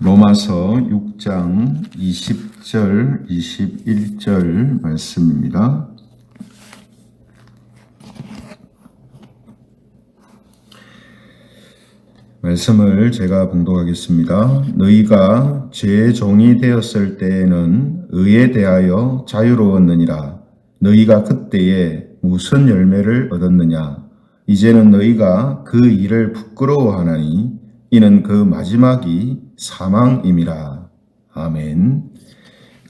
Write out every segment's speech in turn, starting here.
로마서 6장 20절, 21절 말씀입니다. 말씀을 제가 봉독하겠습니다. 너희가 죄의 종이 되었을 때에는 의에 대하여 자유로웠느니라. 너희가 그때에 무슨 열매를 얻었느냐? 이제는 너희가 그 일을 부끄러워하나니 이는 그 마지막이 사망임이라. 아멘.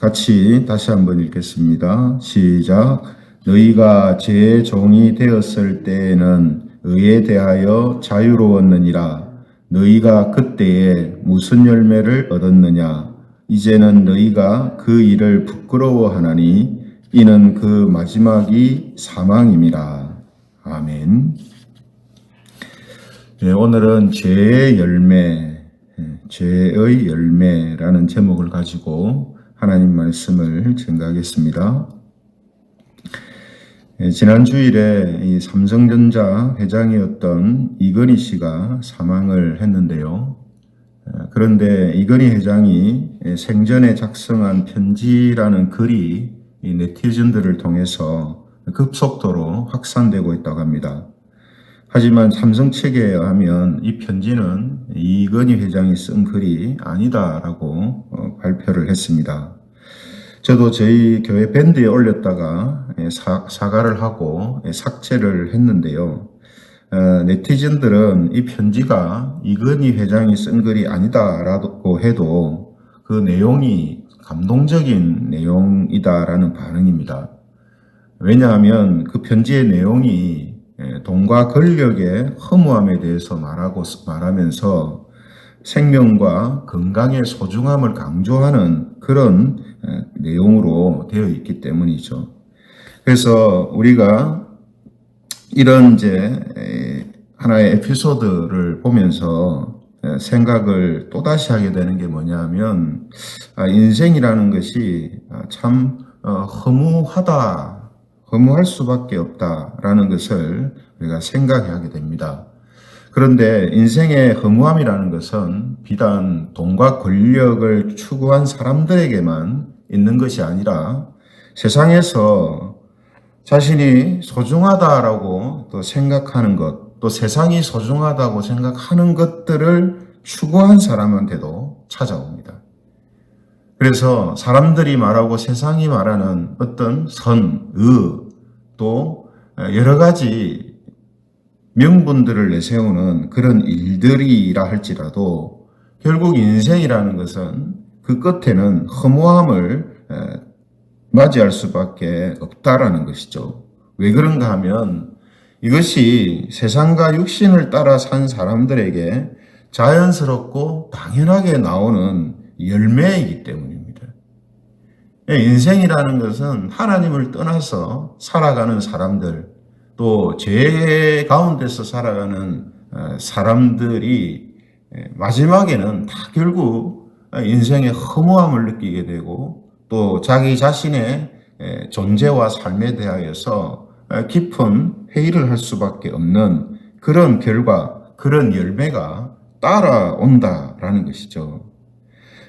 같이 다시 한번 읽겠습니다. 시작. 너희가 죄의 종이 되었을 때에는 의에 대하여 자유로웠느니라. 너희가 그때에 무슨 열매를 얻었느냐? 이제는 너희가 그 일을 부끄러워하나니 이는 그 마지막이 사망임이라. 아멘. 네, 오늘은 죄의 열매라는 제목을 가지고 하나님 말씀을 증거하겠습니다. 지난 주일에 이 삼성전자 회장이었던 이건희 씨가 사망을 했는데요. 그런데 이건희 회장이 생전에 작성한 편지라는 글이 이 네티즌들을 통해서 급속도로 확산되고 있다고 합니다. 하지만 삼성 측에 의하면 이 편지는 이건희 회장이 쓴 글이 아니다라고 발표를 했습니다. 저도 저희 교회 밴드에 올렸다가 사과를 하고 삭제를 했는데요. 네티즌들은 이 편지가 이건희 회장이 쓴 글이 아니다라고 해도 그 내용이 감동적인 내용이다라는 반응입니다. 왜냐하면 그 편지의 내용이 돈과 권력의 허무함에 대해서 말하면서 생명과 건강의 소중함을 강조하는 그런 내용으로 되어 있기 때문이죠. 그래서 우리가 이런 하나의 에피소드를 보면서 생각을 또다시 하게 되는 게 뭐냐면, 인생이라는 것이 참 허무할 수밖에 없다라는 것을 우리가 생각하게 됩니다. 그런데 인생의 허무함이라는 것은 비단 돈과 권력을 추구한 사람들에게만 있는 것이 아니라 세상에서 자신이 소중하다라고 또 생각하는 것, 또 세상이 소중하다고 생각하는 것들을 추구한 사람한테도 찾아옵니다. 그래서 사람들이 말하고 세상이 말하는 어떤 선, 또 여러 가지 명분들을 내세우는 그런 일들이라 할지라도 결국 인생이라는 것은 그 끝에는 허무함을 맞이할 수밖에 없다라는 것이죠. 왜 그런가 하면 이것이 세상과 육신을 따라 산 사람들에게 자연스럽고 당연하게 나오는 열매이기 때문입니다. 인생이라는 것은 하나님을 떠나서 살아가는 사람들, 또 죄 가운데서 살아가는 사람들이 마지막에는 다 결국 인생의 허무함을 느끼게 되고 또 자기 자신의 존재와 삶에 대하여서 깊은 회의를 할 수밖에 없는 그런 결과, 그런 열매가 따라온다라는 것이죠.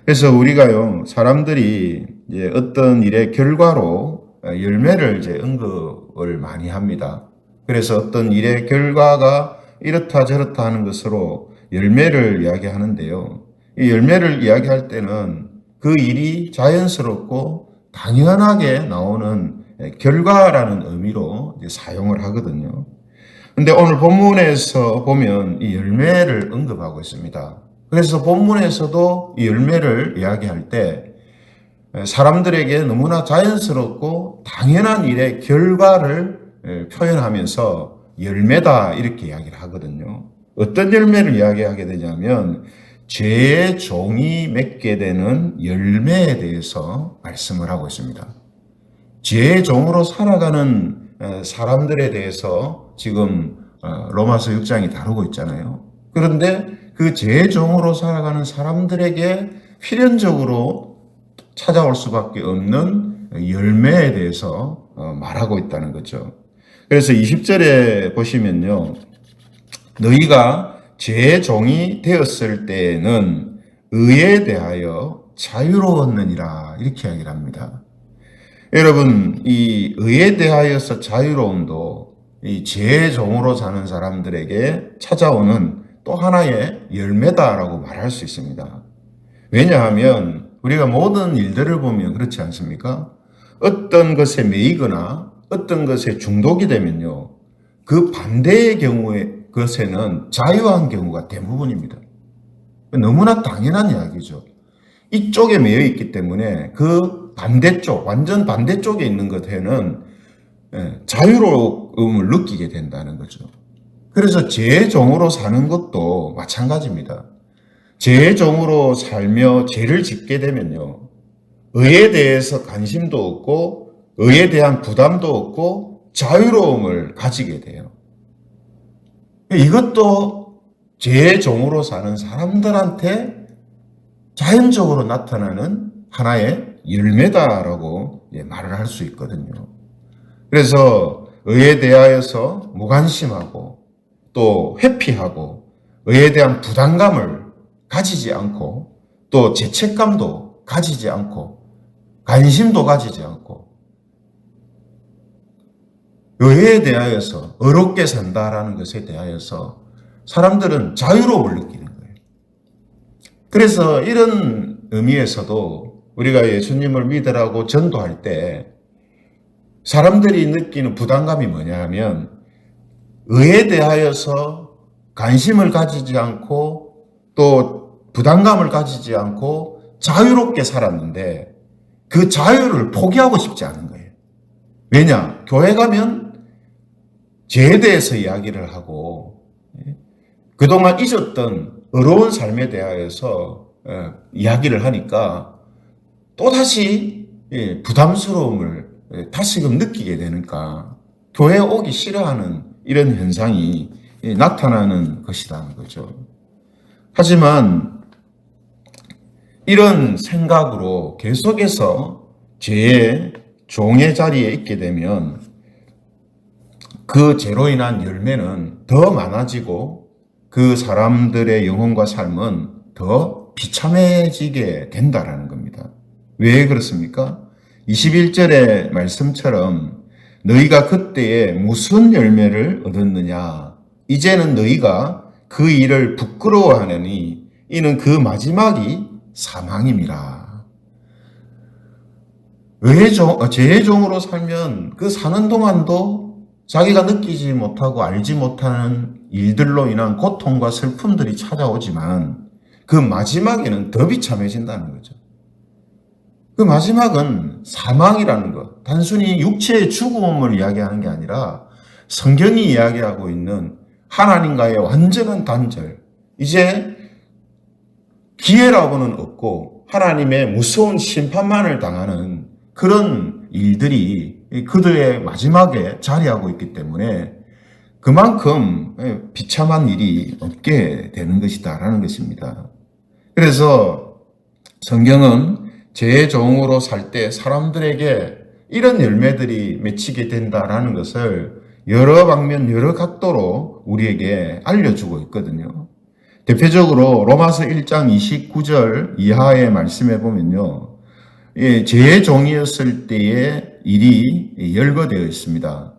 그래서 우리가요, 사람들이 어떤 일의 결과로 열매를 언급을 많이 합니다. 그래서 어떤 일의 결과가 이렇다 저렇다 하는 것으로 열매를 이야기하는데요. 이 열매를 이야기할 때는 그 일이 자연스럽고 당연하게 나오는 결과라는 의미로 사용을 하거든요. 근데 오늘 본문에서 보면 이 열매를 언급하고 있습니다. 그래서 본문에서도 이 열매를 이야기할 때 사람들에게 너무나 자연스럽고 당연한 일의 결과를 표현하면서 열매다 이렇게 이야기를 하거든요. 어떤 열매를 이야기하게 되냐면 죄의 종이 맺게 되는 열매에 대해서 말씀을 하고 있습니다. 죄의 종으로 살아가는 사람들에 대해서 지금 로마서 6장이 다루고 있잖아요. 그런데 그 죄의 종으로 살아가는 사람들에게 필연적으로 찾아올 수밖에 없는 열매에 대해서 말하고 있다는 거죠. 그래서 20절에 보시면요. 너희가 죄의 종이 되었을 때에는 의에 대하여 자유로웠느니라 이렇게 이야기를 합니다. 여러분, 이 의에 대하여서 자유로움도 이 죄의 종으로 사는 사람들에게 찾아오는 또 하나의 열매다라고 말할 수 있습니다. 왜냐하면 우리가 모든 일들을 보면 그렇지 않습니까? 어떤 것에 매이거나 어떤 것에 중독이 되면요, 그 반대의 경우에 것에는 자유한 경우가 대부분입니다. 너무나 당연한 이야기죠. 이쪽에 매여 있기 때문에 그 반대쪽, 완전 반대쪽에 있는 것에는 자유로움을 느끼게 된다는 거죠. 그래서 죄의 종으로 사는 것도 마찬가지입니다. 죄의 종으로 살며 죄를 짓게 되면요, 의에 대해서 관심도 없고 의에 대한 부담도 없고 자유로움을 가지게 돼요. 이것도 죄의 종으로 사는 사람들한테 자연적으로 나타나는 하나의 열매다라고 말을 할 수 있거든요. 그래서 의에 대하여서 무관심하고 또 회피하고 의에 대한 부담감을 가지지 않고 또 죄책감도 가지지 않고 관심도 가지지 않고 의에 대하여서 의롭게 산다라는 것에 대하여서 사람들은 자유로움을 느끼는 거예요. 그래서 이런 의미에서도 우리가 예수님을 믿으라고 전도할 때 사람들이 느끼는 부담감이 뭐냐 하면 의에 대하여서 관심을 가지지 않고 또 부담감을 가지지 않고 자유롭게 살았는데 그 자유를 포기하고 싶지 않은 거예요. 왜냐? 교회 가면 죄에 대해서 이야기를 하고 그동안 잊었던 어려운 삶에 대하여서 이야기를 하니까 또다시 부담스러움을 다시금 느끼게 되니까 교회에 오기 싫어하는 이런 현상이 나타나는 것이라는 거죠. 하지만 이런 생각으로 계속해서 죄의 종의 자리에 있게 되면 그 죄로 인한 열매는 더 많아지고 그 사람들의 영혼과 삶은 더 비참해지게 된다라는 겁니다. 왜 그렇습니까? 21절의 말씀처럼 너희가 그때에 무슨 열매를 얻었느냐? 이제는 너희가 그 일을 부끄러워하느니 이는 그 마지막이 사망임이라. 죄의 종으로 살면 그 사는 동안도 자기가 느끼지 못하고 알지 못하는 일들로 인한 고통과 슬픔들이 찾아오지만 그 마지막에는 더 비참해진다는 거죠. 그 마지막은 사망이라는 것. 단순히 육체의 죽음을 이야기하는 게 아니라 성경이 이야기하고 있는 하나님과의 완전한 단절. 이제 기회라고는 없고 하나님의 무서운 심판만을 당하는 그런 일들이 그들의 마지막에 자리하고 있기 때문에 그만큼 비참한 일이 없게 되는 것이다라는 것입니다. 그래서 성경은 죄의 종으로 살 때 사람들에게 이런 열매들이 맺히게 된다라는 것을 여러 방면 여러 각도로 우리에게 알려주고 있거든요. 대표적으로 로마서 1장 29절 이하의 말씀에 보면요, 죄의 종이었을 때의 일이 열거되어 있습니다.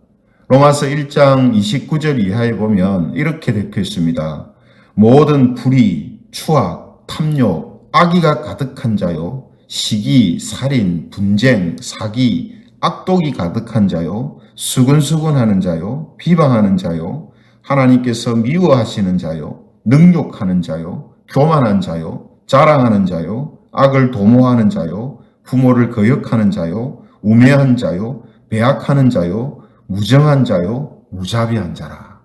로마서 1장 29절 이하에 보면 이렇게 적혀 있습니다. 모든 불의, 추악, 탐욕, 악의가 가득한 자요, 시기, 살인, 분쟁, 사기, 악독이 가득한 자요, 수근수근하는 자요, 비방하는 자요, 하나님께서 미워하시는 자요, 능욕하는 자요, 교만한 자요, 자랑하는 자요, 악을 도모하는 자요, 부모를 거역하는 자요, 우매한 자요, 배악하는 자요, 무정한 자요, 무자비한 자라.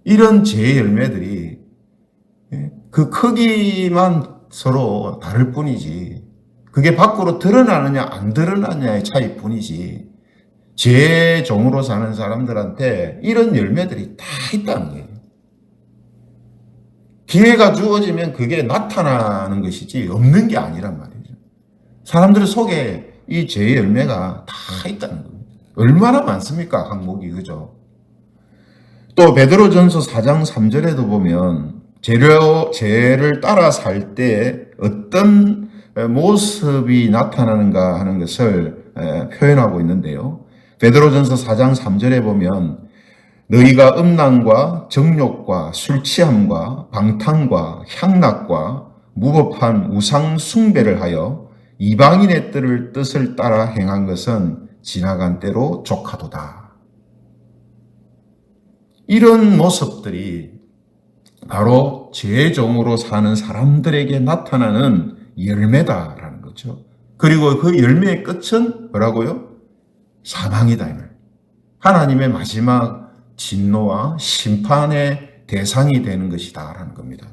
이런 죄의 열매들이 그 크기만 서로 다를 뿐이지 그게 밖으로 드러나느냐 안 드러나느냐의 차이뿐이지 죄의 종으로 사는 사람들한테 이런 열매들이 다 있다는 거예요. 기회가 주어지면 그게 나타나는 것이지 없는 게 아니란 말이죠. 사람들 속에 이 죄의 열매가 다 있다는 겁니다. 얼마나 많습니까? 항목이, 그죠? 또 베드로전서 4장 3절에도 보면 죄를 따라 살 때 어떤 모습이 나타나는가 하는 것을 표현하고 있는데요. 베드로전서 4장 3절에 보면 너희가 음란과 정욕과 술 취함과 방탕과 향락과 무법한 우상 숭배를 하여 이방인의 뜻을 따라 행한 것은 지나간 때로 족하도다. 이런 모습들이 바로 죄의 종으로 사는 사람들에게 나타나는 열매다라는 거죠. 그리고 그 열매의 끝은 뭐라고요? 사망이다. 하나님의 마지막 진노와 심판의 대상이 되는 것이다라는 겁니다.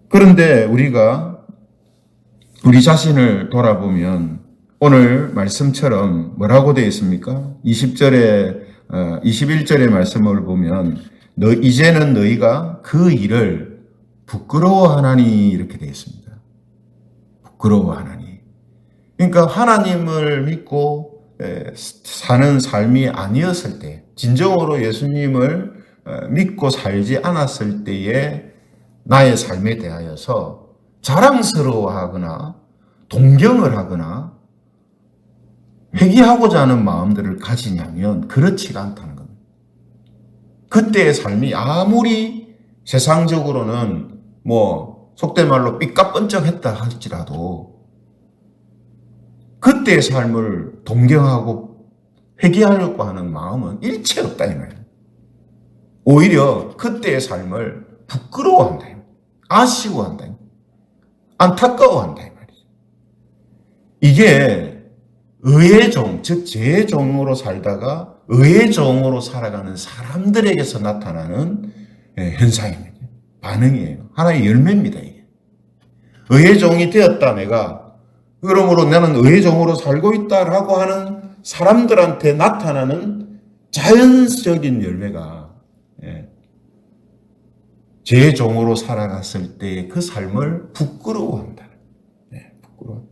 그런데 우리가 우리 자신을 돌아보면 오늘 말씀처럼 뭐라고 되어 있습니까? 21절의 말씀을 보면 이제는 너희가 그 일을 부끄러워하나니 이렇게 되어 있습니다. 부끄러워하나니. 그러니까 하나님을 믿고 사는 삶이 아니었을 때, 진정으로 예수님을 믿고 살지 않았을 때의 나의 삶에 대하여서 자랑스러워하거나 동경을 하거나 회개하고자 하는 마음들을 가지냐면 그렇지가 않다는 겁니다. 그때의 삶이 아무리 세상적으로는 속된 말로 삐까뻔쩍했다 할지라도 그때의 삶을 동경하고 회개하려고 하는 마음은 일체 없다 이 말이에요. 오히려 그때의 삶을 부끄러워한다, 아쉬워한다, 안타까워한다 이 말이죠. 이게 의의 종, 즉 죄의 종으로 살다가 의의 종으로 살아가는 사람들에게서 나타나는 현상입니다. 반응이에요. 하나의 열매입니다. 이게. 의의 종이 되었다 내가. 그러므로 나는 의의 종으로 살고 있다라고 하는 사람들한테 나타나는 자연적인 열매가 죄의 종으로 살아갔을 때 그 삶을 부끄러워한다. 부끄러워.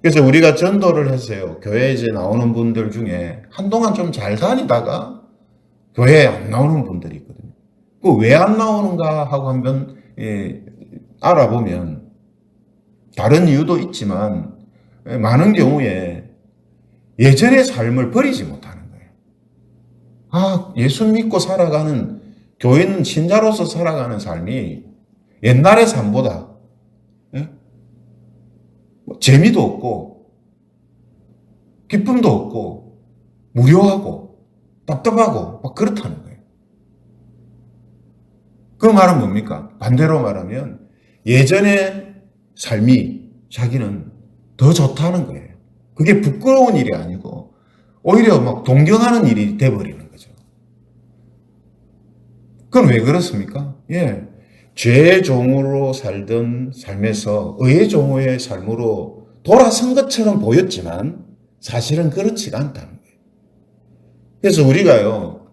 그래서 우리가 전도를 했어요. 교회에 이제 나오는 분들 중에 한동안 좀 잘 다니다가 교회에 안 나오는 분들이 있거든요. 그 왜 안 나오는가 하고 한번 알아보면 다른 이유도 있지만 많은 경우에 예전의 삶을 버리지 못하는 거예요. 예수 믿고 살아가는 교회는 신자로서 살아가는 삶이 옛날의 삶보다 재미도 없고 기쁨도 없고 무료하고 답답하고 막 그렇다는 거예요. 그 말은 뭡니까? 반대로 말하면 예전의 삶이 자기는 더 좋다는 거예요. 그게 부끄러운 일이 아니고 오히려 막 동경하는 일이 돼버리는 거죠. 그럼 왜 그렇습니까? 죄의 종으로 살던 삶에서 의의 종의 삶으로 돌아선 것처럼 보였지만 사실은 그렇지가 않다는 거예요. 그래서 우리가요,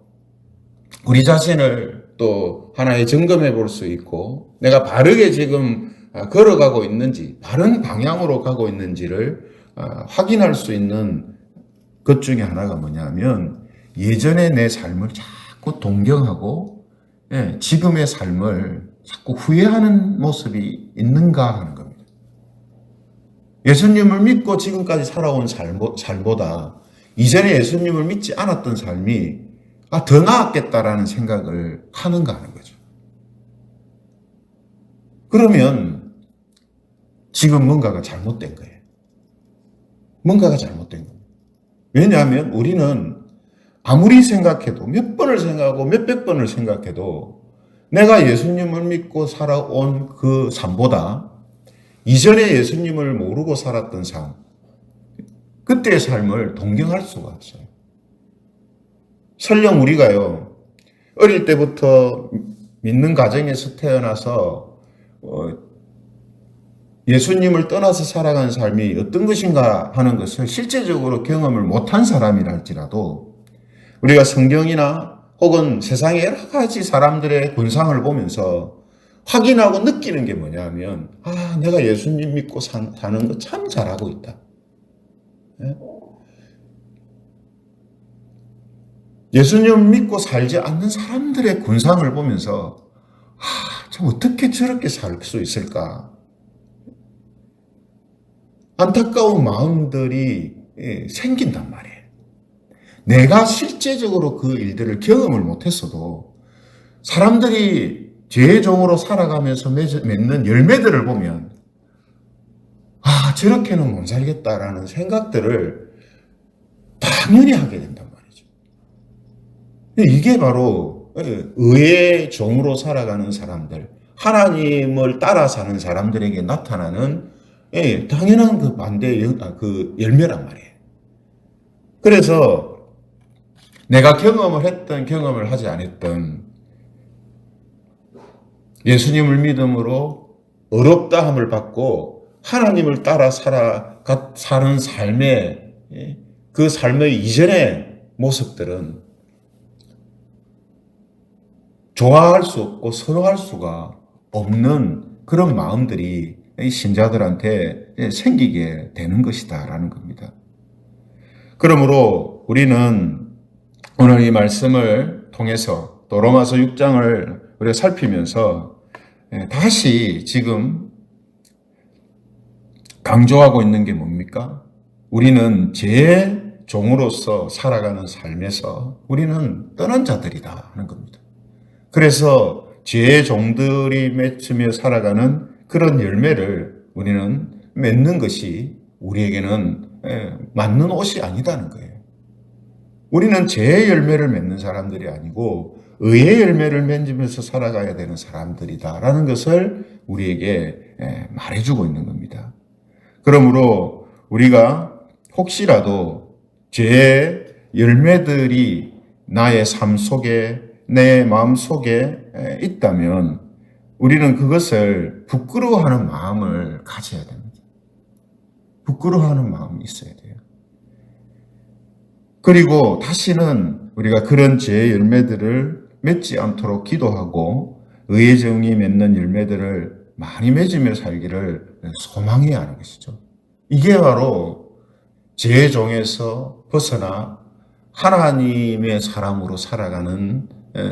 우리 자신을 또 하나의 점검해 볼 수 있고 내가 바르게 지금 걸어가고 있는지, 바른 방향으로 가고 있는지를 확인할 수 있는 것 중에 하나가 뭐냐면 예전의 내 삶을 자꾸 동경하고 지금의 삶을 자꾸 후회하는 모습이 있는가 하는 겁니다. 예수님을 믿고 지금까지 살아온 삶보다 이전에 예수님을 믿지 않았던 삶이 더 나았겠다라는 생각을 하는가 하는 거죠. 그러면 지금 뭔가가 잘못된 거예요. 뭔가가 잘못된 거예요. 왜냐하면 우리는 아무리 생각해도 몇 번을 생각하고 몇백 번을 생각해도 내가 예수님을 믿고 살아온 그 삶보다 이전에 예수님을 모르고 살았던 삶, 그때의 삶을 동경할 수가 없어요. 설령 우리가요, 어릴 때부터 믿는 가정에서 태어나서 예수님을 떠나서 살아가는 삶이 어떤 것인가 하는 것을 실제적으로 경험을 못한 사람이라 할지라도 우리가 성경이나 혹은 세상의 여러 가지 사람들의 군상을 보면서 확인하고 느끼는 게 뭐냐면 내가 예수님 믿고 사는 거 참 잘하고 있다. 예수님을 믿고 살지 않는 사람들의 군상을 보면서 참 어떻게 저렇게 살 수 있을까? 안타까운 마음들이 생긴단 말이에요. 내가 실제적으로 그 일들을 경험을 못했어도 사람들이 죄의 종으로 살아가면서 맺는 열매들을 보면 저렇게는 못 살겠다라는 생각들을 당연히 하게 된단 말이죠. 이게 바로 의의 종으로 살아가는 사람들, 하나님을 따라 사는 사람들에게 나타나는 당연한 그 반대의 그 열매란 말이에요. 그래서 내가 경험을 했던 경험을 하지 않았던 예수님을 믿음으로 어렵다함을 받고 하나님을 따라 사는 삶의 그 삶의 이전의 모습들은 좋아할 수 없고 선호할 수가 없는 그런 마음들이 신자들한테 생기게 되는 것이다라는 겁니다. 그러므로 우리는 오늘 이 말씀을 통해서 또 로마서 6장을 우리가 살피면서 다시 지금 강조하고 있는 게 뭡니까? 우리는 죄의 종으로서 살아가는 삶에서 우리는 떠난 자들이다 하는 겁니다. 그래서 죄의 종들이 맺으며 살아가는 그런 열매를 우리는 맺는 것이 우리에게는 맞는 옷이 아니다는 거예요. 우리는 죄의 열매를 맺는 사람들이 아니고 의의 열매를 맺으면서 살아가야 되는 사람들이다라는 것을 우리에게 말해주고 있는 겁니다. 그러므로 우리가 혹시라도 죄의 열매들이 나의 삶 속에 내 마음 속에 있다면 우리는 그것을 부끄러워하는 마음을 가져야 됩니다. 부끄러워하는 마음이 있어야 돼요. 그리고 다시는 우리가 그런 죄의 열매들을 맺지 않도록 기도하고 의의 정이 맺는 열매들을 많이 맺으며 살기를 소망해야 하는 것이죠. 이게 바로 죄의 종에서 벗어나 하나님의 사람으로 살아가는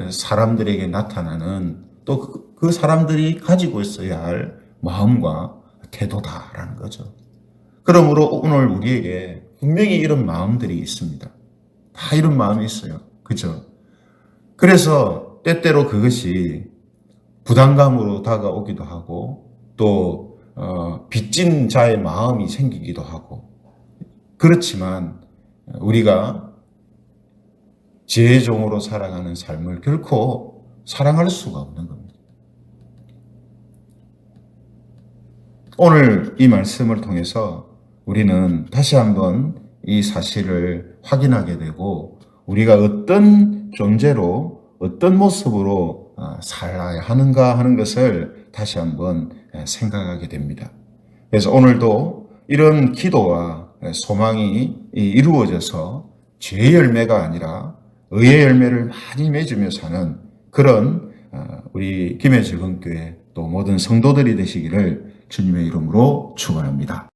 사람들에게 나타나는 또 그 사람들이 가지고 있어야 할 마음과 태도다라는 거죠. 그러므로 오늘 우리에게 분명히 이런 마음들이 있습니다. 다 이런 마음이 있어요. 그죠? 그래서 때때로 그것이 부담감으로 다가오기도 하고 또 빚진 자의 마음이 생기기도 하고 그렇지만 우리가 죄의 종으로 살아가는 삶을 결코 사랑할 수가 없는 겁니다. 오늘 이 말씀을 통해서 우리는 다시 한번 이 사실을 확인하게 되고 우리가 어떤 존재로 어떤 모습으로 살아야 하는가 하는 것을 다시 한번 생각하게 됩니다. 그래서 오늘도 이런 기도와 소망이 이루어져서 죄의 열매가 아니라 의의 열매를 많이 맺으며 사는 그런 우리 김해적응교회 또 모든 성도들이 되시기를 주님의 이름으로 축원합니다.